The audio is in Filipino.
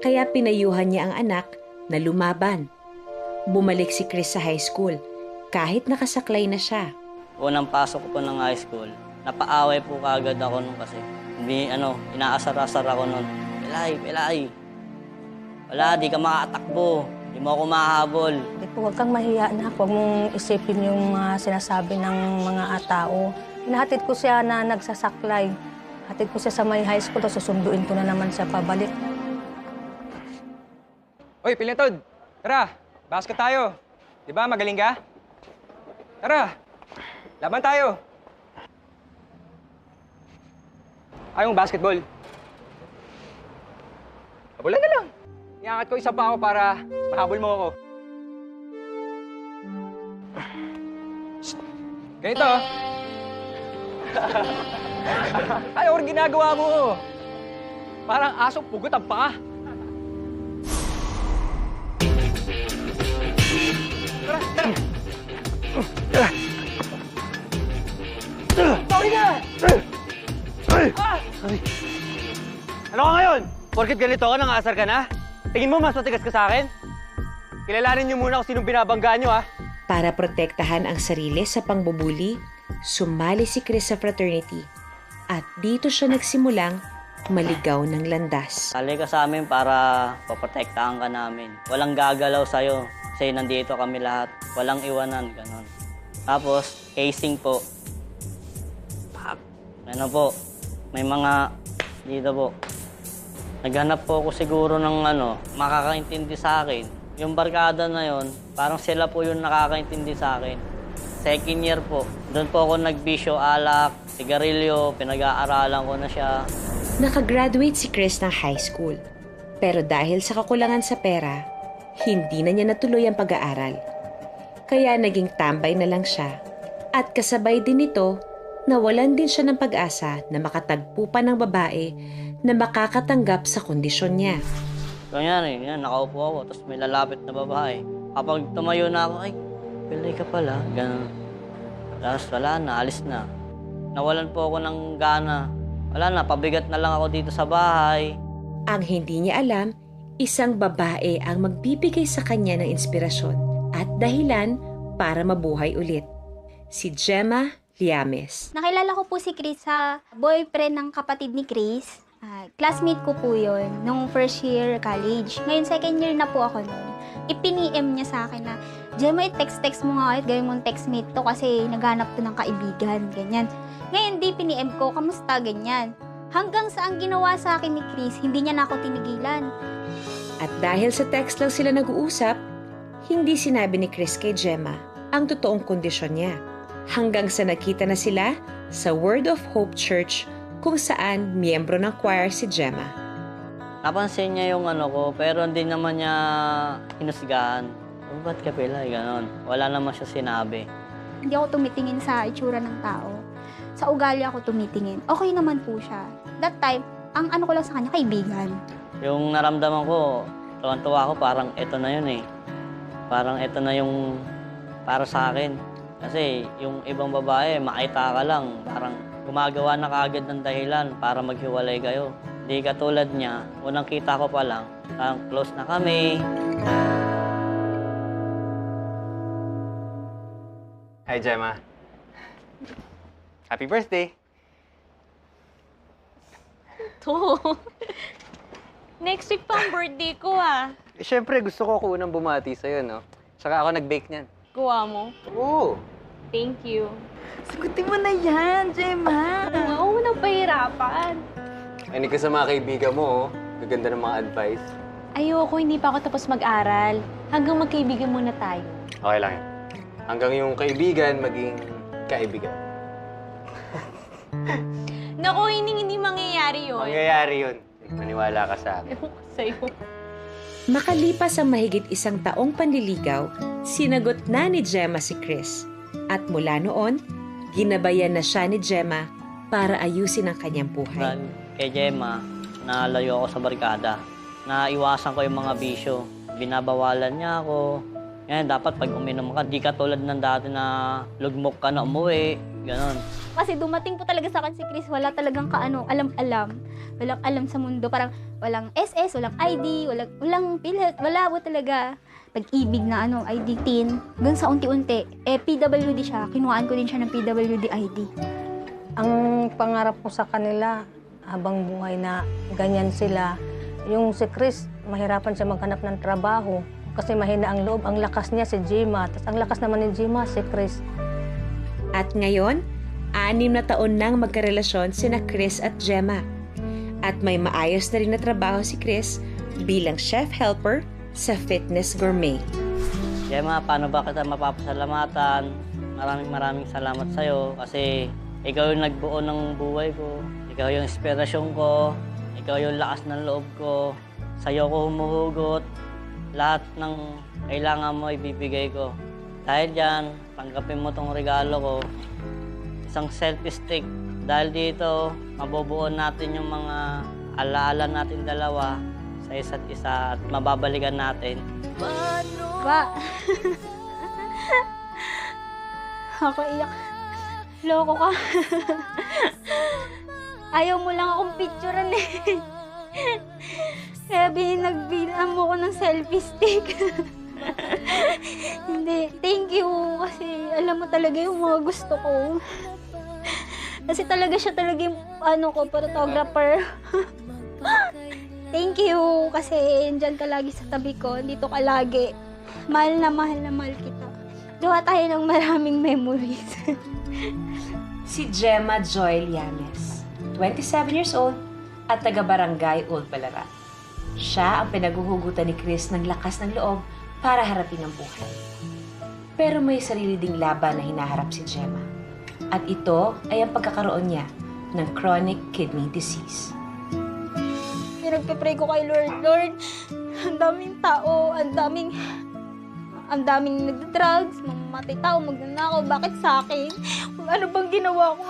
Kaya pinayuhan niya ang anak na lumaban. Bumalik si Chris sa high school kahit nakasaklay na siya. Unang pasok ko po ng high school, napaaway po kaagad ako nun kasi inaasar-asar ako nun. Pelay. Wala, di ka makakatakbo. Di mo ako mahabol. Huwag kang mahiya na. Huwag mong isipin yung mga sinasabi ng mga tao. Hinahatid ko siya na nagsasaklay. Hatid ko siya sa may high school, tapos susunduin ko na naman siya pabalik. Hoy, Pilitod! Tara, basket tayo. Di ba, magaling ka? Tara, laban tayo. Ayaw mong basketball? Habulan na lang. Iangat ko isa pa ako para mahabol mo ako. Shh! Ganito. Ay, or ginagawa mo. Parang aso pugot ang paa. Tara, tara! Sorry na! Ano ka ngayon? Porkit ganito ka, nangasar ka na? Tingin mo mas matigas ka sa akin? Kilalanin niyo muna kung sinong binabanggaan niyo, ha? Para protektahan ang sarili sa pangbubuli, sumali si Chris sa fraternity. At dito siya nagsimulang maligaw ng landas. Sali ka sa amin para paprotektahan ka namin. Walang gagalaw sa'yo kasi nandito kami lahat. Walang iwanan, ganon. Tapos, casing po. Ano po, may mga dito po. Naghanap po ako siguro ng makakaintindi sa akin. Yung barkada na yon, parang sila po yung nakakaintindi sa akin. Second year po, doon po ako nagbisyo, alak, sigarilyo, pinag-aaralan ko na siya. Nakagraduate si Chris ng high school. Pero dahil sa kakulangan sa pera, hindi na niya natuloy ang pag-aaral. Kaya naging tambay na lang siya. At kasabay din nito, nawalan din siya ng pag-asa na makatagpo pa ng babae na makakatanggap sa kondisyon niya. Kanyari, nakaupo ako, tapos may lalapit na babae. Kapag tumayo na ako, ay, pilay ka pala, gano'n. Tapos wala na, alis na. Nawalan po ako ng gana. Wala na, pabigat na lang ako dito sa bahay. Ang hindi niya alam, isang babae ang magbibigay sa kanya ng inspirasyon at dahilan para mabuhay ulit. Si Gemma Liames. Nakilala ko po si Chris sa boyfriend ng kapatid ni Chris. Classmate ko po yun nung first year college. Ngayon, second year na po ako nun. Ipini-M niya sa akin na, Gemma, text mo nga kahit gawin mong textmate to kasi naghanap to ng kaibigan, ganyan. Ngayon, di pini-M ko, kamusta, ganyan. Hanggang sa ang ginawa sa akin ni Chris, hindi niya na ako tinigilan. At dahil sa text lang sila nag-uusap, hindi sinabi ni Chris kay Gemma ang totoong kondisyon niya. Hanggang sa nakita na sila sa Word of Hope Church kung saan miyembro ng choir si Gemma. Napansin niya yung ko, pero hindi naman niya hinusgahan. Oh, ba't ka pilay? Ganon. Wala naman siya sinabi. Hindi ako tumitingin sa itsura ng tao. Sa ugali ako tumitingin. Okay naman po siya. That time, ang ko lang sa kanya, kaibigan. Yung naramdaman ko, tuwan-tuwa ako, parang eto na yun eh. Parang eto na yung para sa akin. Kasi yung ibang babae, makita ka lang, parang gumagawa na kaagad ng dahilan para maghiwalay kayo. Di katulad niya, unang kita ko pa lang, parang close na kami. Hi, Gemma. Happy birthday! To. Next week pa ang birthday ko, Siyempre, gusto ko unang bumati sa'yo, no? Saka ako nag-bake niyan. Gawa mo. Oo! Thank you. Sagutin mo na yan, Gemma. Oo, nang pahirapan. Ano ka sa mga kaibigan mo, oh. Gaganda ng mga advice. Ayoko, hindi pa ako tapos mag-aral. Hanggang magkaibigan muna tayo. Okay lang yan. Hanggang yung kaibigan maging kaibigan. Naku, hindi mangyayari yun. Mangyayari yun. Maniwala ka sa akin. Ewan ko sa'yo. Makalipas ang mahigit 1 taong panliligaw, sinagot na ni Gemma si Chris. At mula noon, ginabayan na siya ni Gemma para ayusin ang kanyang buhay. Dahil kay Gemma, nalayo ako sa barkada. Naiwasan ko yung mga bisyo. Binabawalan niya ako. Yan, dapat pag uminom ka, di ka tulad ng dati na lugmok ka na umuwi. Ganon. Kasi dumating po talaga sa akin si Chris, wala talagang alam-alam. Walang alam sa mundo. Parang Walang SS, walang ID, walang PhilHealth, wala po talaga. Pag-ibig na ID tin. Hanggang sa unti-unti. PWD siya. Kinuhaan ko din siya ng PWD ID. Ang pangarap ko sa kanila, habang buhay na ganyan sila, yung si Chris, mahirapan siya maghanap ng trabaho kasi mahina ang loob. Ang lakas niya si Gemma, tapos ang lakas naman ni Gemma si Chris. At ngayon, 6 na taon nang magkarelasyon sina Chris at Gemma. At may maayos na rin na trabaho si Chris bilang chef helper sa Fitness Gourmet. Gemma, paano ba kita mapapasalamatan? Maraming salamat sa'yo kasi ikaw yung nagbuo ng buhay ko. Ikaw yung inspirasyon ko. Ikaw yung lakas ng loob ko. Sa'yo ko humuhugot. Lahat ng kailangan mo ibibigay ko. Dahil dyan, tanggapin mo tong regalo ko. Isang selfie stick. Dahil dito, mabubuo natin yung mga alaala natin dalawa sa isa't isa at mababalikan natin. Ba? Ako iyak. Loko ka. Ayaw mo lang akong picturean eh. Kaya nagbilang mo ko ng selfie stick. Hindi, thank you. Kasi alam mo talaga yung mga gusto ko. Kasi talaga siya talaga yung photographer. Thank you. Kasi dyan ka lagi sa tabi ko. Dito ka lagi. Mahal na mahal kita. Gawa tayo ng maraming memories. Si Gemma Joy Llanes, 27 years old at taga-barangay Old Balara. Siya ang pinaguhugutan ni Chris ng lakas ng loob para harapin ang buhay. Pero may sarili ding laban na hinaharap si Gemma. At ito ay ang pagkakaroon niya ng chronic kidney disease. Pinagpipray ko kay Lord. Lord, ang daming tao, ang daming nagda-drugs, mamamatay tao, magnanakaw. Bakit sa akin? Ano bang ginawa ko?